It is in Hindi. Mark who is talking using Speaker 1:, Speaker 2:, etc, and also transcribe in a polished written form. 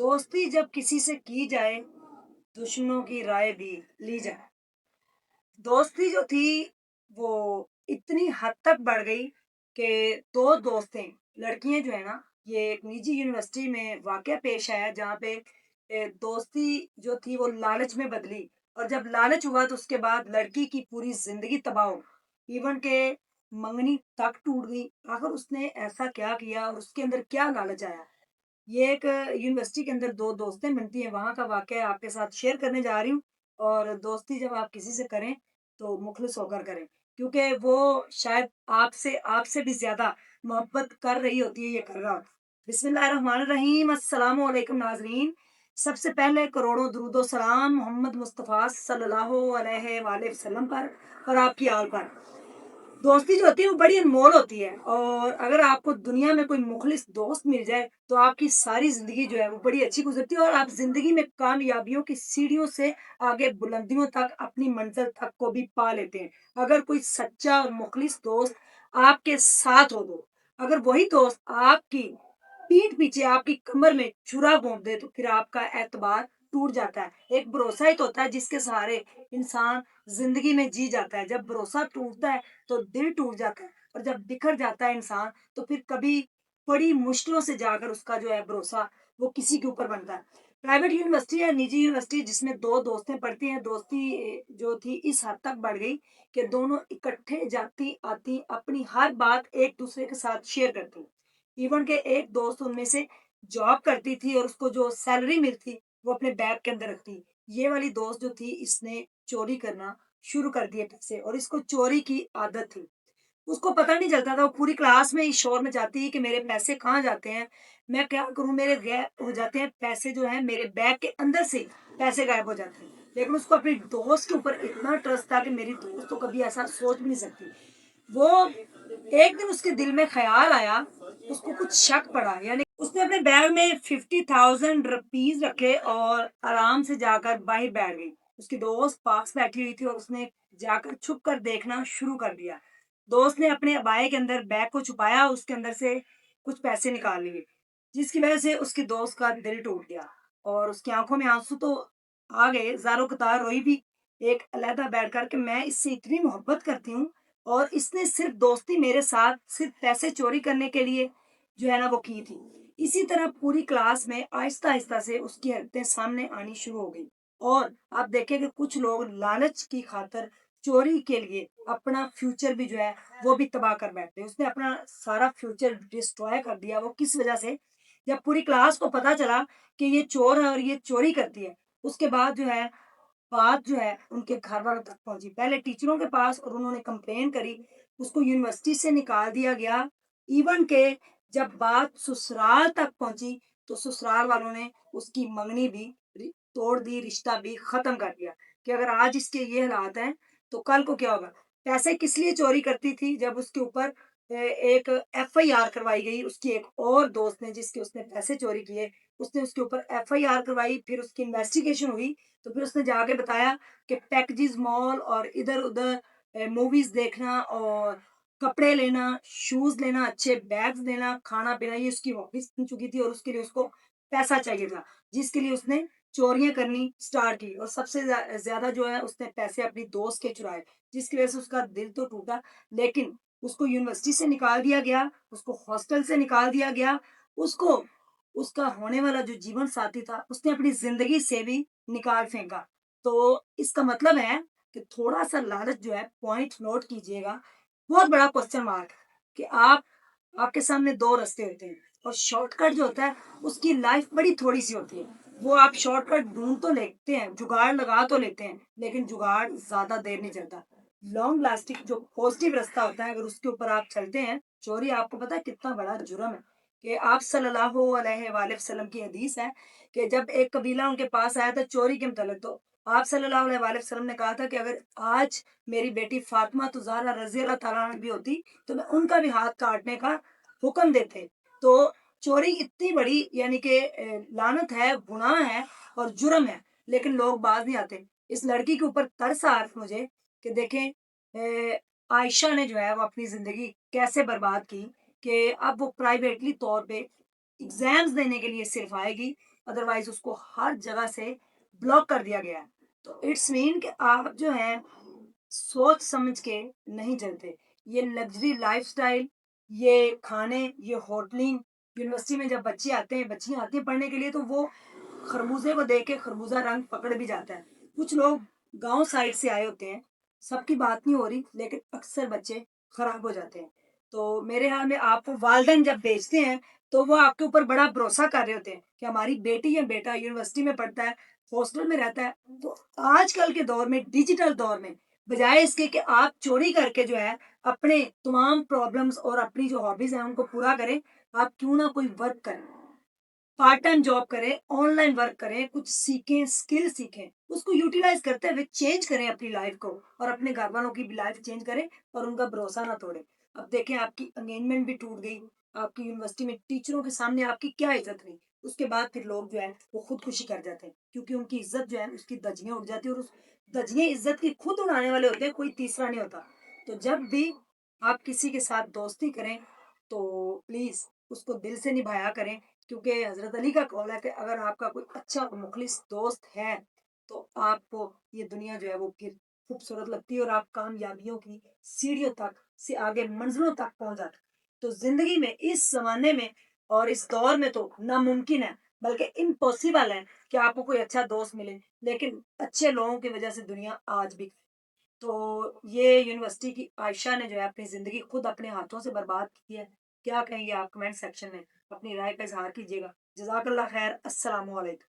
Speaker 1: दोस्ती जब किसी से की जाए, दुश्मनों की राय भी ली जाए। दोस्ती जो थी वो इतनी हद तक बढ़ गई कि 2 दोस्तें, लड़कियाँ जो है ना, ये एक निजी यूनिवर्सिटी में वाक़या पेश आया जहाँ पे दोस्ती जो थी वो लालच में बदली और जब लालच हुआ तो उसके बाद लड़की की पूरी ज़िंदगी तबाह हो गई। इवन के मंगनी तक टूट गई। आखिर उसने ऐसा क्या किया और उसके अंदर क्या लालच आया? ये एक यूनिवर्सिटी के अंदर 2 दोस्तें बनती हैं, वहाँ का वाक़या आपके साथ शेयर करने जा रही हूँ और दोस्ती जब आप किसी से करें, तो मुख़लिस होकर करें, क्योंकि वो शायद आपसे आपसे भी ज़्यादा मोहब्बत कर रही होती है, ये कर रहा होता है। बिस्मिल्लाहिर्रहमानिर्रहीम, अस्सलामु अलैकुम नाज़रीन। सबसे पहले करोड़ों दुरूद व सलाम मोहम्मद मुस्तफ़ा सल्लल्लाहु अलैहि वालैहि वसल्लम पर और आपकी आल पर। दोस्ती जो होती है वो बड़ी अनमोल होती है और अगर आपको दुनिया में कोई मुखलिस दोस्त मिल जाए तो आपकी सारी ज़िंदगी जो है वो बड़ी अच्छी गुज़रती है और आप ज़िंदगी में कामयाबियों की सीढ़ियों से आगे बुलंदियों तक अपनी मंज़िल तक को भी पा लेते हैं। अगर कोई सच्चा और मुखलिस दोस्त आपके साथ हो तो, अगर वही दोस्त आपकी पीठ पीछे आपकी कमर में छुरा भोंक दे तो फिर आपका एतबार टूट जाता है। एक भरोसा ही तो होता है जिसके सहारे इंसान ज़िंदगी में जी जाता है। जब भरोसा टूटता है तो दिल टूट जाता है और जब बिखर जाता है इंसान तो फिर कभी बड़ी मुश्किलों से जाकर उसका जो है भरोसा वो किसी के ऊपर बनता है। प्राइवेट यूनिवर्सिटी या निजी यूनिवर्सिटी जिसमें 2 दोस्तें पढ़ती हैं, दोस्ती जो थी इस हद तक बढ़ गई कि दोनों इकट्ठे जाती-आती अपनी हर बात एक-दूसरे के साथ शेयर करती। इवन के एक दोस्त उनमें से जॉब करती थी और उसको जो सैलरी मिलती वो अपने बैग के अंदर रखती। ये वाली दोस्त जो थी इसने चोरी करना शुरू कर दिए पैसे और इसको चोरी की आदत थी। उसको पता नहीं चलता था, वो पूरी क्लास में इस शोर मचाती कि मेरे पैसे कहाँ जाते हैं? मैं क्या करूँ? मेरे गायब हो जाते हैं पैसे जो हैं मेरे बैग के अंदर से पैसे गायब हो जाते हैं। लेकिन उसको अपनी दोस्त के ऊपर इतना ट्रस्ट था कि मेरी दोस्त तो कभी ऐसा सोच भी नहीं सकती। वो एक दिन उसके दिल में ख़्याल आया, उसको कुछ शक पड़ा, यानी उसने अपने बैग में 50,000 रुपीज़ रखे और आराम से जाकर बाहर बैठ गई। उसकी दोस्त पास बैठी हुई थी और उसने जाकर छुप कर देखना शुरू कर दिया। दोस्त ने अपने अबाए के अंदर बैग को छुपाया, उसके अंदर से कुछ पैसे निकाल लिए, जिसकी वजह से उसकी दोस्त का दिल टूट गया और उसकी आँखों में आँसू तो आ गए, ज़ारो-कतार रोई भी एक अलहदा बैठकर कि मैं इससे इतनी मोहब्बत करती हूँ और इसने सिर्फ़ दोस्ती मेरे साथ सिर्फ़ पैसे चोरी करने के लिए जो है ना वो की थी। इसी तरह पूरी क्लास में आहिस्ता-आहिस्ता से उसकी हरकतें सामने आनी शुरू हो गई और आप देखें कि कुछ लोग लालच की खातिर चोरी के लिए अपना फ्यूचर भी जो है वो भी तबाह कर बैठते हैं। उसने अपना सारा फ्यूचर डिस्ट्रॉय कर दिया। वो किस वजह से? जब पूरी क्लास को पता चला कि ये चोर है और ये चोरी करती है, उसके बाद जो है बात जो है उनके घर वालों तक पहुँची। पहले टीचरों के पास और उन्होंने कंप्लेन करी, उसको यूनिवर्सिटी से निकाल दिया गया। इवन के जब बात ससुराल तक पहुँची, तो ससुराल वालों ने उसकी मंगनी भी तोड़ दी, रिश्ता भी ख़त्म कर दिया कि अगर आज इसके ये हालात हैं, तो कल को क्या होगा? पैसे किस लिए चोरी करती थी? जब उसके ऊपर एक एफआईआर करवाई गई, उसकी एक और दोस्त ने जिसके उसने पैसे चोरी किए, उसने उसके ऊपर एफआईआर करवाई, फिर उसकी इन्वेस्टिगेशन हुई। तो फिर उसने जाके बताया कि पैकेजेस मॉल और इधर-उधर मूवीज़ देखना और कपड़े लेना, शूज़ लेना, अच्छे बैग्स लेना, खाना-पीना ये उसकी हॉबीज़ बन चुकी थी और उसके लिए उसको पैसा चाहिए था, जिसके लिए उसने चोरियाँ करनी स्टार्ट की और सबसे ज़्यादा जो है उसने पैसे अपनी दोस्त के चुराए, जिसकी वज़ह से उसका दिल तो टूटा, लेकिन उसको यूनिवर्सिटी से निकाल दिया गया, उसको हॉस्टल से निकाल दिया गया, उसको उसका होने वाला जो जीवन साथी था, उसने अपनी ज़िंदगी से भी निकाल फेंका। तो इसका मतलब है कि थोड़ा-सा लालच जो है पॉइंट नोट कीजिएगा, बहुत बड़ा क्वेश्चन मार्क है कि आपके सामने 2 रास्ते होते हैं और शॉर्टकट जो होता है उसकी लाइफ़ बड़ी थोड़ी-सी होती है। वो आप शॉर्टकट ढूँढ तो लेते हैं, जुगाड़ लगा तो लेते हैं, लेकिन जुगाड़ ज़्यादा देर नहीं चलता। लॉन्ग लास्टिंग जो पॉज़िटिव रास्ता होता है अगर उसके ऊपर आप चलते हैं, चोरी आपको पता है कितना बड़ा जुर्म है कि आप सल्लल्लाहु अलैहि वसल्लम की हदीस है कि जब एक कबीला उनके पास आया था चोरी के मुतल्लिक तो आप सल्लल्लाहु अलैहि वसल्लम ने कहा था कि अगर आज मेरी बेटी फातिमा तो ज़हरा रज़ी अल्लाह तआला अन्हा भी होती, तो मैं उनका भी हाथ काटने का हुक्म देते। तो चोरी इतनी बड़ी यानी कि लानत है, गुनाह है और जुर्म है, लेकिन लोग बाज़ नहीं आते। इस लड़की के ऊपर तरस आ रहा है मुझे कि देखें आयशा ने जो है वो अपनी ज़िंदगी कैसे बर्बाद की कि अब वो प्राइवेटली तौर पे एग्ज़ाम्स देने के लिए सिर्फ़ आएगी, अदरवाइज उसको हर जगह से ब्लॉक कर दिया गया है। तो इट्स मीन कि आप जो है सोच समझ के नहीं चलते। ये लग्जरी लाइफस्टाइल, ये खाने, ये होटलिंग, यूनिवर्सिटी में जब बच्चे आते हैं, बच्चियां आती हैं पढ़ने के लिए, तो वो खरबूजे को देख के खरबूजा रंग पकड़ भी जाता है। कुछ लोग गांव साइड से आए होते हैं, सबकी बात नहीं हो रही, लेकिन अक्सर बच्चे खराब हो जाते हैं। तो मेरे हाल में आपको वालदेन जब भेजते हैं, तो वो आपके ऊपर बड़ा भरोसा कर रहे होते हैं कि हमारी बेटी या बेटा यूनिवर्सिटी में पढ़ता है, हॉस्टल में रहता है। तो आजकल के दौर में, डिजिटल दौर में, बजाय इसके कि आप चोरी करके जो है अपने तमाम प्रॉब्लम्स और अपनी जो हॉबीज हैं उनको पूरा करें, आप क्यों ना कोई वर्क करें, पार्ट टाइम जॉब करें, ऑनलाइन वर्क करें, कुछ सीखें, स्किल सीखें, उसको यूटिलाइज करते हुए चेंज करें अपनी लाइफ को, और अपने घर वालों की भी लाइफ चेंज करें, और उनका भरोसा ना तोड़ें। अब देखें, आपकी एंगेजमेंट भी टूट गई, आपकी यूनिवर्सिटी में टीचरों के सामने आपकी क्या इज्जत रही, उसके बाद फिर लोग जो है वो खुदकुशी कर जाते हैं, क्योंकि उनकी इज्जत जो है उसकी धज्जियां उड़ जाती है, और उस धज्जियां इज्जत की खुद उड़ाने वाले होते हैं, कोई तीसरा नहीं होता। तो जब भी आप किसी के साथ दोस्ती करें, तो प्लीज उसको दिल से निभाया करें, क्योंकि हजरत अली का कौल है कि अगर आपका कोई अच्छा और मुखलिस दोस्त है, तो आपको ये दुनिया जो है वो फिर खूबसूरत लगती है, और आप कामयाबियों की सीढ़ियों तक से आगे मंजिलों तक पहुंच जाते हैं। तो जिंदगी में इस जमाने में और इस दौर में तो नामुमकिन है, बल्कि इम्पॉसिबल है कि आपको कोई अच्छा दोस्त मिले, लेकिन अच्छे लोगों की वजह से दुनिया आज भी। तो ये यूनिवर्सिटी की आयशा ने जो है अपनी ज़िंदगी खुद अपने हाथों से बर्बाद की है। क्या कहेंगे आप? कमेंट सेक्शन में अपनी राय का इज़हार कीजिएगा। जज़ाकल्लाह खैर। अस्सलामु अलैकुम।